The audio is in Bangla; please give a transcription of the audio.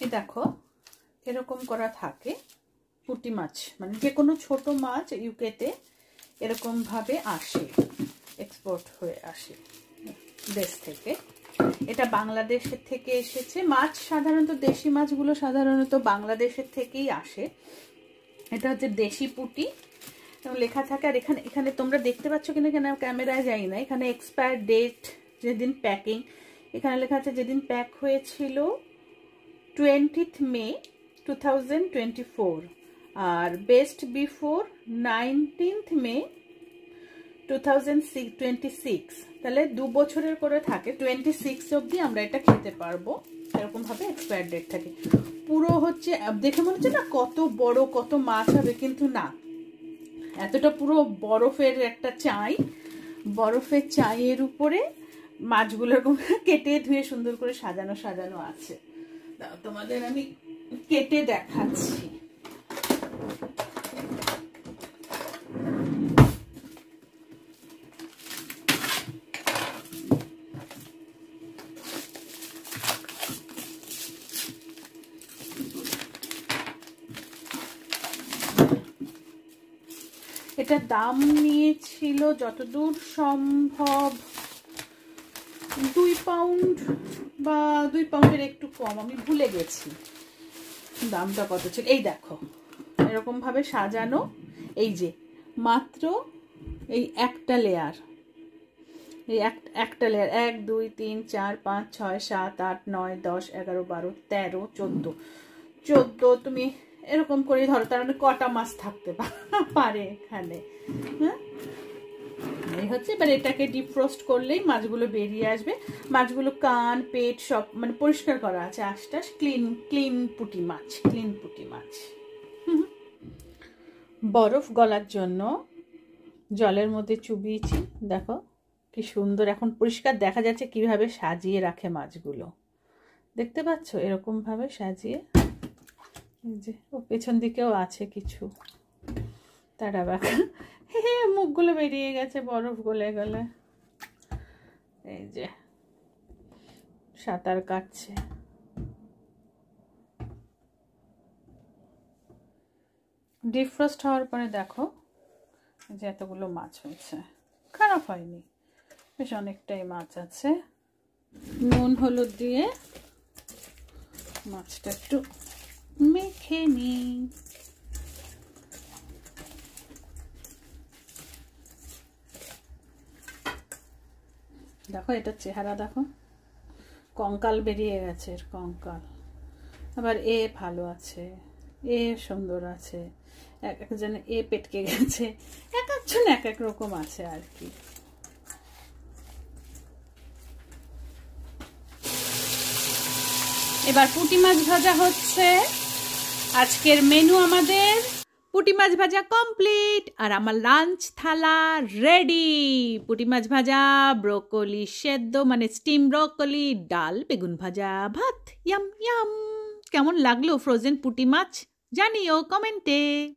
এই দেখো এরকম করা থাকে পুঁটি মাছ, মানে যে কোনো ছোট মাছ ইউকেতে এরকমভাবে আসে, এক্সপোর্ট হয়ে আসে দেশ থেকে। এটা বাংলাদেশের থেকে এসেছে। মাছ সাধারণত দেশি মাছগুলো সাধারণত বাংলাদেশের থেকেই আসে। এটা হচ্ছে দেশি পুঁটি লেখা থাকে। আর এখানে এখানে তোমরা দেখতে পাচ্ছ কিনা কেন ক্যামেরায় যাই না, এখানে এক্সপায়ার ডেট, যেদিন প্যাকিং, এখানে লেখা আছে যেদিন প্যাক হয়েছিল 20th May 2024, আর বেস্ট বিফোর 19th May 2026। তাহলে 2 বছরের করে থাকে, 26 অবধি আমরা এটা খেতে পারবো, এরকম ভাবে এক্সপায়ার ডেট থাকে। পুরো হচ্ছে দেখে মনে হচ্ছে না কত বড় কত মাছ হবে, কিন্তু না, এতটা পুরো বরফের একটা চাই, বরফের চাইয়ের উপরে মাছগুলো এরকম কেটে ধুয়ে সুন্দর করে সাজানো সাজানো আছে। তোমাদের আমি কেটে দেখাচ্ছি। এটা দাম নিয়েছিল যতদূর সম্ভব 2 পাউন্ড বা 2 পাউন্ডের একটু কম, আমি ভুলে গেছি দামটা কত ছিল। এই দেখো এরকম ভাবে সাজানো, এই যে মাত্র এই একটা লেয়ার, এই একটা লেয়ার 1 2 3 4 5 6 7 8 9 10 11 12 13 14 তুমি এরকম করে ধরো, তার মানে কটা মাছ থাকতে পারে এখানে। হ্যাঁ, এই হচ্ছে। এবার এটাকে ডিফ্রস্ট করলেই মাছগুলো বেরিয়ে আসবে। মাছগুলো কান পেট সব মানে পরিষ্কার করা আছে, আশটাশ ক্লিন পুঁটি মাছ, ক্লিন পুঁটি মাছ। বরফ গলার জন্য জলের মধ্যে চুবিয়েছি, দেখো কি সুন্দর এখন পরিষ্কার দেখা যাচ্ছে কিভাবে সাজিয়ে রাখে মাছগুলো, দেখতে পাচ্ছ এরকম ভাবে সাজিয়ে। এই যে ও পেছন দিকেও আছে কিছু, তারা বাঁকা মুখগুলো বেরিয়ে গেছে বরফ গলে গেলে। এই যে সাঁতার কাটছে। ডিফ্রস্ট হওয়ার পরে দেখো যে এতগুলো মাছ হয়েছে, খারাপ হয়নি, বেশ অনেকটাই মাছ আছে। নুন হলুদ দিয়ে মাছটা একটু মেখে নিই। দেখো এটার চেহারা দেখো, কঙ্কাল বেরিয়ে গেছে, এর কঙ্কাল। আবার এ ভালো আছে, এ সুন্দর আছে, এক একজন এ পেটকে গেছে, এক একজন এক এক রকম আছে আর কি। এবার পুঁটি মাছ ভাজা হচ্ছে। আজকের মেনু আমাদের পুঁটি মাছ ভাজা কমপ্লিট, আর আমার লাঞ্চ থালা রেডি। পুঁটি মাছ ভাজা, ব্রোকলি সেদ্ধ মানে স্টিম ব্রোকলি, ডাল, বেগুন ভাজা, ভাত। Yam yam. কেমন লাগলো ফ্রোজেন পুঁটি মাছ জানিও কমেন্টে।